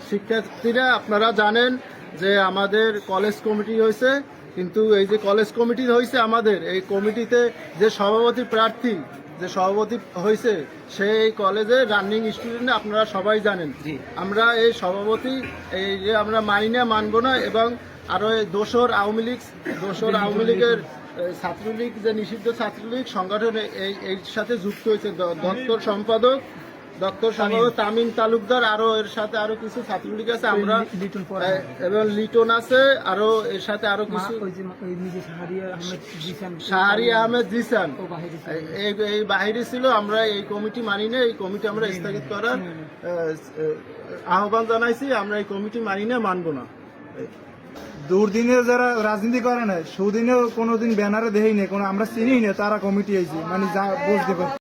শিক্ষার্থীরা আপনারা জানেন যে আমাদের কলেজ কমিটি হয়েছে, কিন্তু এই যে কলেজ কমিটি হয়েছে আমাদের এই কমিটিতে যে সভাপতি প্রার্থী যে সভাপতি হয়েছে সেই কলেজে রানিং স্টুডেন্ট আপনারা সবাই জানেন। আমরা এই সভাপতি এই যে আমরা মানি না, মানবো না, এবং আরো এই দোসর আওয়ামী লীগের ছাত্রলীগ যে নিষিদ্ধ ছাত্রলীগ সংগঠন এর সাথে যুক্ত হয়েছে দপ্তর সম্পাদক তামিম তালুকদার, আরো এর সাথে আরো কিছু ছাত্রলীগ আছে, আমরা এবং লিটন আছে, আরো এর সাথে আরো কিছু শাহরি আহমেদ জিসান এই বাহিরে ছিল। আমরা এই কমিটি মানি না, এই কমিটি আমরা স্থগিত করার আহ্বান জানাইছি। আমরা এই কমিটি মানি না, মানবো না। দুর্দিনে যারা রাজনীতি করে না, সুদিনেও কোনোদিন ব্যানারে দেই না, কোনো আমরা চিনি না তারা কমিটি আইছে, মানে যা বুঝতে পারছি।